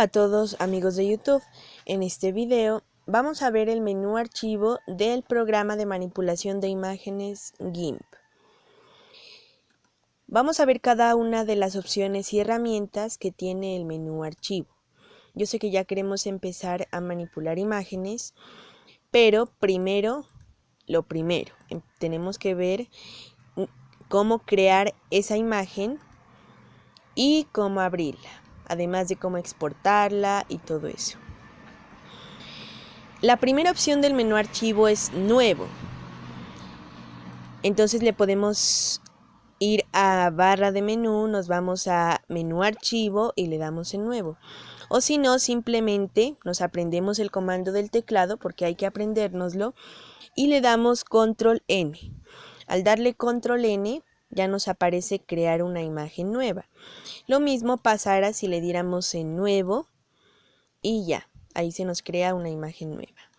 a todos amigos de YouTube. En este video vamos a ver el menú archivo del programa de manipulación de imágenes GIMP. Vamos a ver cada una de las opciones y herramientas que tiene el menú archivo. Yo sé que ya queremos empezar a manipular imágenes, pero lo primero, tenemos que ver cómo crear esa imagen y cómo abrirla, además de cómo exportarla y todo eso. La primera opción del menú archivo es nuevo. Entonces le podemos ir a barra de menú, nos vamos a menú archivo y le damos en nuevo. O si no, simplemente nos aprendemos el comando del teclado, porque hay que aprendérnoslo, y le damos control N. Al darle control N, ya nos aparece crear una imagen nueva. Lo mismo pasará si le diéramos en nuevo y ya, ahí se nos crea una imagen nueva.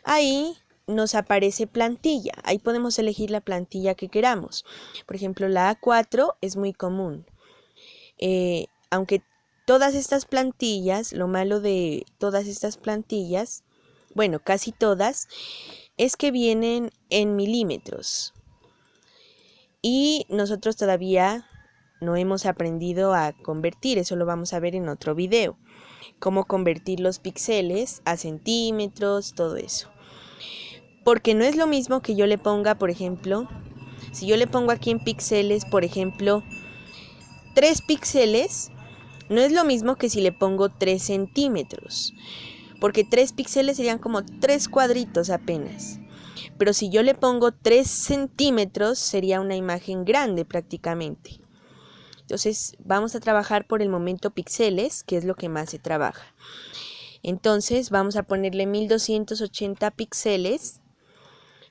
Ahí nos aparece plantilla, ahí podemos elegir la plantilla que queramos. Por ejemplo, la A4 es muy común. Aunque todas estas plantillas, lo malo de todas estas plantillas, bueno, casi todas, es que vienen en milímetros. Y nosotros todavía no hemos aprendido a convertir, eso lo vamos a ver en otro video. Cómo convertir los píxeles a centímetros, todo eso. Porque no es lo mismo que yo le ponga, por ejemplo, si yo le pongo aquí en píxeles, por ejemplo, 3 píxeles, no es lo mismo que si le pongo 3 centímetros. Porque 3 píxeles serían como 3 cuadritos apenas. Pero si yo le pongo 3 centímetros, sería una imagen grande prácticamente. Entonces vamos a trabajar por el momento píxeles, que es lo que más se trabaja. Entonces vamos a ponerle 1280 píxeles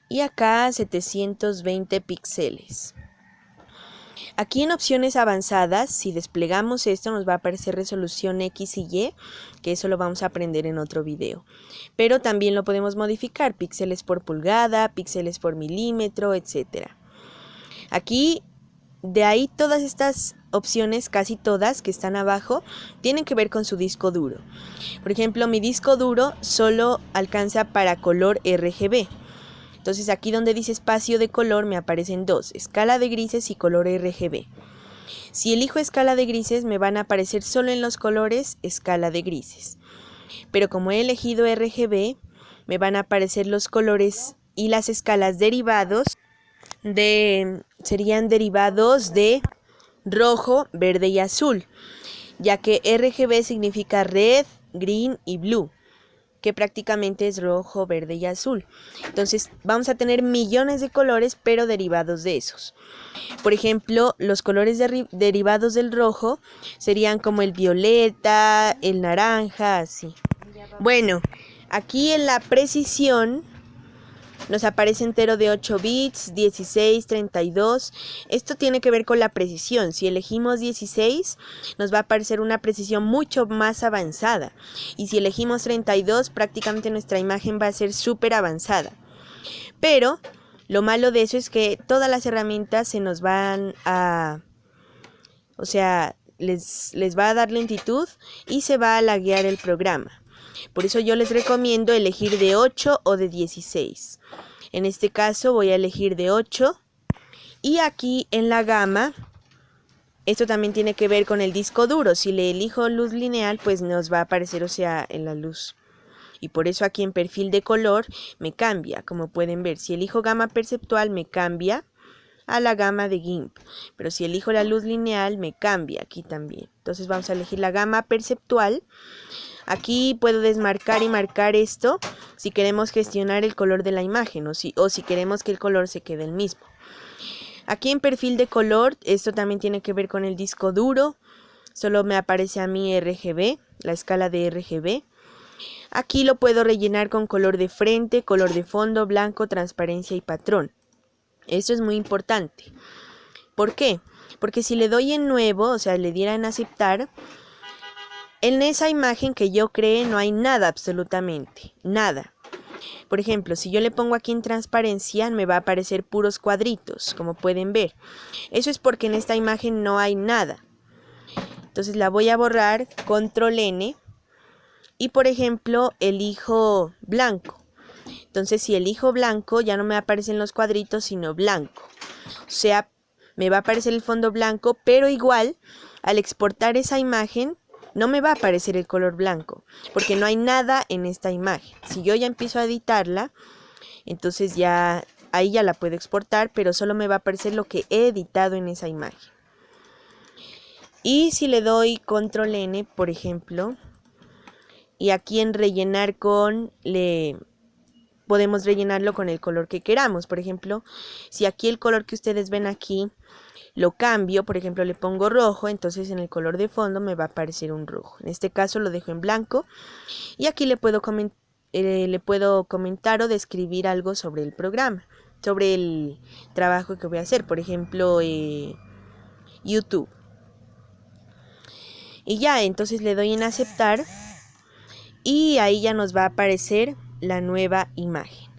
y acá 720 píxeles. Aquí en opciones avanzadas, si desplegamos esto, nos va a aparecer resolución X y Y, que eso lo vamos a aprender en otro video. Pero también lo podemos modificar, píxeles por pulgada, píxeles por milímetro, etc. Aquí, de ahí todas estas opciones, casi todas que están abajo, tienen que ver con su disco duro. Por ejemplo, mi disco duro solo alcanza para color RGB. Entonces aquí donde dice espacio de color me aparecen dos, escala de grises y color RGB. Si elijo escala de grises me van a aparecer solo en los colores escala de grises. Pero como he elegido RGB, me van a aparecer los colores y las escalas derivados serían derivados de rojo, verde y azul, ya que RGB significa red, green y blue, que prácticamente es rojo, verde y azul. Entonces vamos a tener millones de colores, pero derivados de esos. Por ejemplo, los colores derivados del rojo serían como el violeta, el naranja, así. Bueno, aquí en la precisión nos aparece entero de 8 bits, 16, 32. Esto tiene que ver con la precisión. Si elegimos 16, nos va a aparecer una precisión mucho más avanzada. Y si elegimos 32, prácticamente nuestra imagen va a ser súper avanzada. Pero lo malo de eso es que todas las herramientas se nos van a... O sea, les va a dar lentitud y se va a laguear el programa. Por eso yo les recomiendo elegir de 8 o de 16. En este caso voy a elegir de 8. Y aquí en la gama, esto también tiene que ver con el disco duro. Si le elijo luz lineal, pues nos va a aparecer, o sea, en la luz. Y por eso aquí en perfil de color me cambia. Como pueden ver, si elijo gama perceptual me cambia a la gama de GIMP. Pero si elijo la luz lineal me cambia aquí también. Entonces vamos a elegir la gama perceptual. Aquí puedo desmarcar y marcar esto si queremos gestionar el color de la imagen o si queremos que el color se quede el mismo. Aquí en perfil de color, esto también tiene que ver con el disco duro. Solo me aparece a mí RGB, la escala de RGB. Aquí lo puedo rellenar con color de frente, color de fondo, blanco, transparencia y patrón. Esto es muy importante. ¿Por qué? Porque si le doy en nuevo, o sea, le diera en aceptar, en esa imagen que yo creé no hay nada, absolutamente, nada. Por ejemplo, si yo le pongo aquí en transparencia, me va a aparecer puros cuadritos, como pueden ver. Eso es porque en esta imagen no hay nada. Entonces la voy a borrar, control N, y por ejemplo elijo blanco. Entonces si elijo blanco ya no me aparecen los cuadritos sino blanco. O sea, me va a aparecer el fondo blanco, pero igual al exportar esa imagen no me va a aparecer el color blanco porque no hay nada en esta imagen. Si yo ya empiezo a editarla, entonces ya ahí ya la puedo exportar, pero solo me va a aparecer lo que he editado en esa imagen. Y si le doy control N, por ejemplo, y aquí en rellenar con, podemos rellenarlo con el color que queramos. Por ejemplo, si aquí el color que ustedes ven aquí lo cambio, por ejemplo le pongo rojo, entonces en el color de fondo me va a aparecer un rojo. En este caso lo dejo en blanco y aquí le puedo comentar o describir algo sobre el programa, sobre el trabajo que voy a hacer, por ejemplo YouTube. Y ya, entonces le doy en aceptar y ahí ya nos va a aparecer la nueva imagen.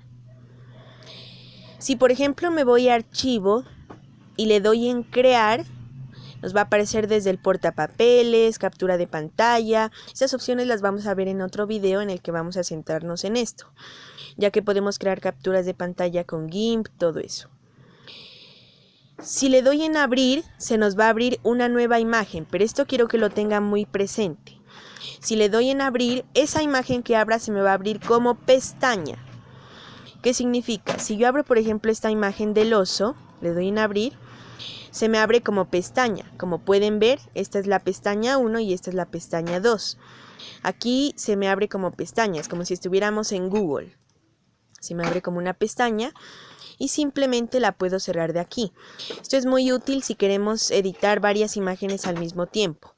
Si por ejemplo me voy a archivo y le doy en crear, nos va a aparecer desde el portapapeles, captura de pantalla. Estas opciones las vamos a ver en otro video en el que vamos a centrarnos en esto, ya que podemos crear capturas de pantalla con GIMP, todo eso. Si le doy en abrir, se nos va a abrir una nueva imagen, pero esto quiero que lo tengan muy presente. Si le doy en abrir, esa imagen que abra se me va a abrir como pestaña. ¿Qué significa? Si yo abro, por ejemplo, esta imagen del oso, le doy en abrir, se me abre como pestaña. Como pueden ver, esta es la pestaña 1 y esta es la pestaña 2. Aquí se me abre como pestañas, como si estuviéramos en Google. Se me abre como una pestaña y simplemente la puedo cerrar de aquí. Esto es muy útil si queremos editar varias imágenes al mismo tiempo.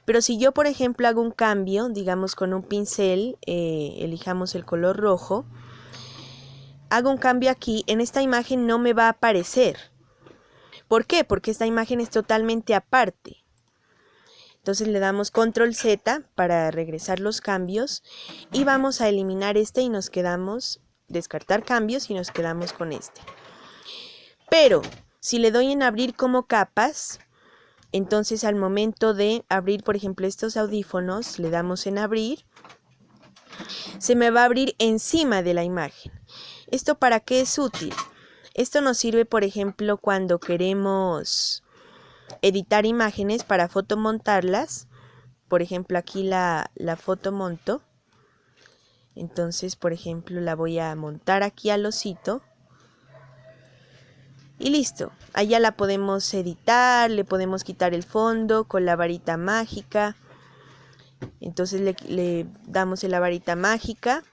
Pero si yo, por ejemplo, hago un cambio, digamos con un pincel, elijamos el color rojo, hago un cambio aquí, en esta imagen no me va a aparecer. ¿Por qué? Porque esta imagen es totalmente aparte. Entonces le damos control Z para regresar los cambios y vamos a eliminar este y nos quedamos, descartar cambios y nos quedamos con este. Pero si le doy en abrir como capas, entonces al momento de abrir, por ejemplo, estos audífonos, le damos en abrir, se me va a abrir encima de la imagen. ¿Esto para qué es útil? Esto nos sirve, por ejemplo, cuando queremos editar imágenes para fotomontarlas. Por ejemplo, aquí la fotomonto. Entonces, por ejemplo, la voy a montar aquí al osito. Y listo. Allá la podemos editar, le podemos quitar el fondo con la varita mágica. Entonces le damos en la varita mágica.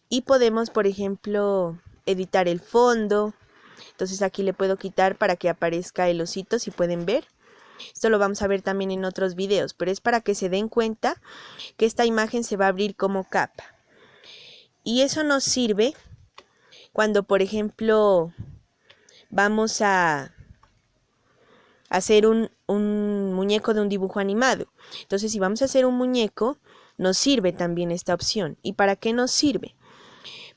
Y podemos, por ejemplo, editar el fondo. Entonces aquí le puedo quitar para que aparezca el osito, si pueden ver. Esto lo vamos a ver también en otros videos, pero es para que se den cuenta que esta imagen se va a abrir como capa. Y eso nos sirve cuando, por ejemplo, vamos a hacer un muñeco de un dibujo animado. Entonces, si vamos a hacer un muñeco, nos sirve también esta opción. ¿Y para qué nos sirve?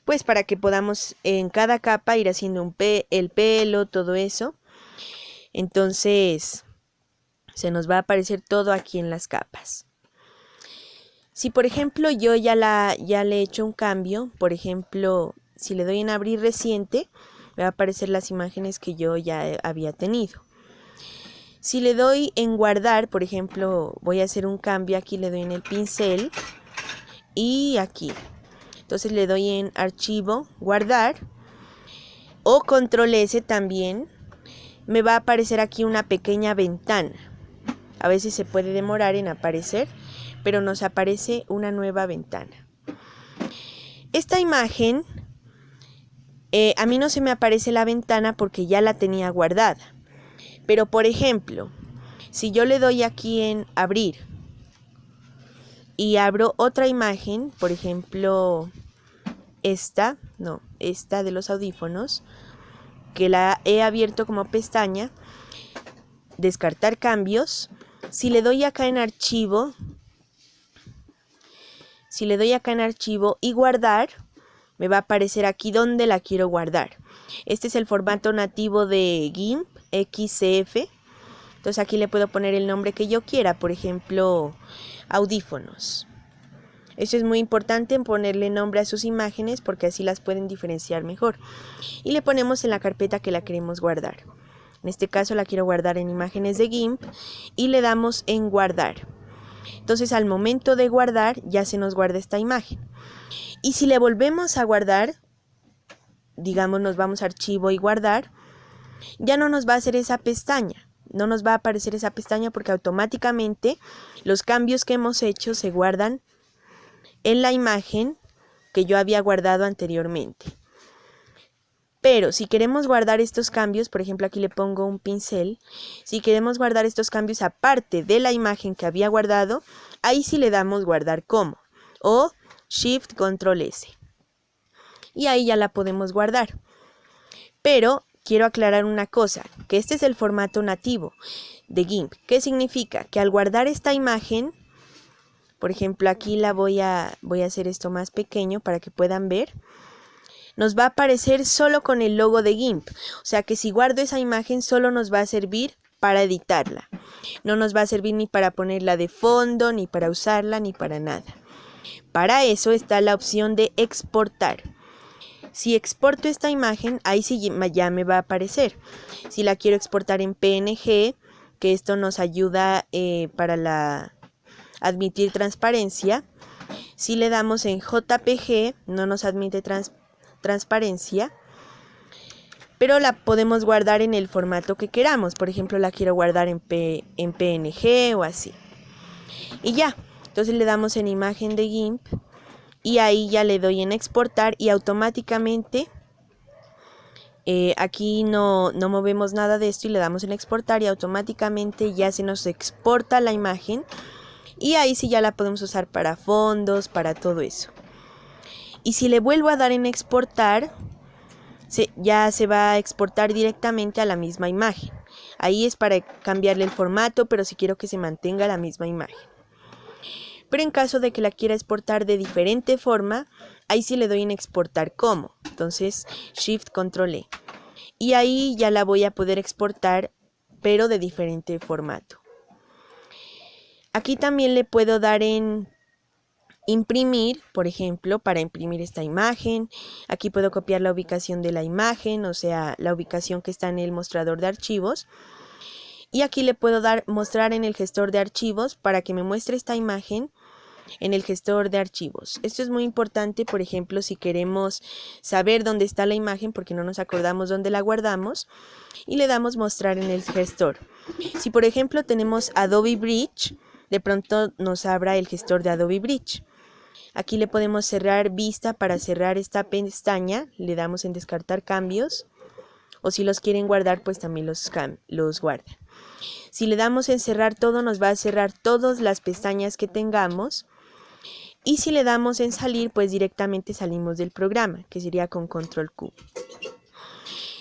Pues para que podamos en cada capa ir haciendo el pelo, todo eso. Entonces se nos va a aparecer todo aquí en las capas. Si por ejemplo yo ya le he hecho un cambio, por ejemplo, si le doy en abrir reciente, me va a aparecer las imágenes que yo ya había tenido. Si le doy en guardar, por ejemplo, voy a hacer un cambio, aquí le doy en el pincel y aquí. Entonces le doy en archivo, guardar o control S también. Me va a aparecer aquí una pequeña ventana. A veces se puede demorar en aparecer, pero nos aparece una nueva ventana. Esta imagen, a mí no se me aparece la ventana porque ya la tenía guardada. Pero por ejemplo, si yo le doy aquí en abrir y abro otra imagen, por ejemplo esta de los audífonos, que la he abierto como pestaña, descartar cambios. Si le doy acá en archivo, y guardar, me va a aparecer aquí donde la quiero guardar. Este es el formato nativo de GIMP, XCF. Entonces aquí le puedo poner el nombre que yo quiera, por ejemplo, audífonos. Esto es muy importante en ponerle nombre a sus imágenes porque así las pueden diferenciar mejor. Y le ponemos en la carpeta que la queremos guardar. En este caso la quiero guardar en imágenes de GIMP y le damos en guardar. Entonces al momento de guardar ya se nos guarda esta imagen. Y si le volvemos a guardar, digamos nos vamos a archivo y guardar, ya no nos va a hacer esa pestaña. No nos va a aparecer esa pestaña porque automáticamente los cambios que hemos hecho se guardan en la imagen que yo había guardado anteriormente. Pero si queremos guardar estos cambios, por ejemplo aquí le pongo un pincel, si queremos guardar estos cambios aparte de la imagen que había guardado, ahí sí le damos guardar como o Shift Control S. Y ahí ya la podemos guardar. Pero quiero aclarar una cosa, que este es el formato nativo de GIMP. ¿Qué significa? Que al guardar esta imagen, por ejemplo aquí la voy a hacer esto más pequeño para que puedan ver, nos va a aparecer solo con el logo de GIMP. O sea que si guardo esa imagen solo nos va a servir para editarla. No nos va a servir ni para ponerla de fondo, ni para usarla, ni para nada. Para eso está la opción de exportar. Si exporto esta imagen, ahí sí ya me va a aparecer. Si la quiero exportar en PNG, que esto nos ayuda para admitir transparencia. Si le damos en JPG, no nos admite transparencia, pero la podemos guardar en el formato que queramos. Por ejemplo, la quiero guardar en PNG o así. Y ya, entonces le damos en imagen de GIMP. Y ahí ya le doy en exportar y automáticamente aquí no movemos nada de esto y le damos en exportar y automáticamente ya se nos exporta la imagen y ahí sí ya la podemos usar para fondos, para todo eso. Y si le vuelvo a dar en exportar, ya se va a exportar directamente a la misma imagen. Ahí es para cambiarle el formato, pero si quiero que se mantenga la misma imagen. Pero en caso de que la quiera exportar de diferente forma, ahí sí le doy en exportar como. Entonces, Shift Control E. Y ahí ya la voy a poder exportar, pero de diferente formato. Aquí también le puedo dar en imprimir, por ejemplo, para imprimir esta imagen. Aquí puedo copiar la ubicación de la imagen, o sea, la ubicación que está en el mostrador de archivos. Y aquí le puedo dar mostrar en el gestor de archivos para que me muestre esta imagen en el gestor de archivos. Esto es muy importante, por ejemplo, si queremos saber dónde está la imagen porque no nos acordamos dónde la guardamos y le damos mostrar en el gestor. Si por ejemplo tenemos Adobe Bridge, de pronto nos abra el gestor de Adobe Bridge. Aquí le podemos cerrar vista para cerrar esta pestaña, le damos en descartar cambios o si los quieren guardar pues también los guarda. Si le damos en cerrar todo nos va a cerrar todas las pestañas que tengamos. Y si le damos en salir, pues directamente salimos del programa, que sería con Control Q.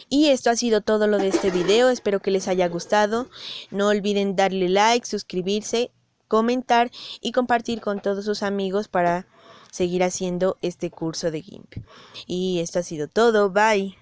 Y esto ha sido todo lo de este video, espero que les haya gustado. No olviden darle like, suscribirse, comentar y compartir con todos sus amigos para seguir haciendo este curso de GIMP. Y esto ha sido todo, bye.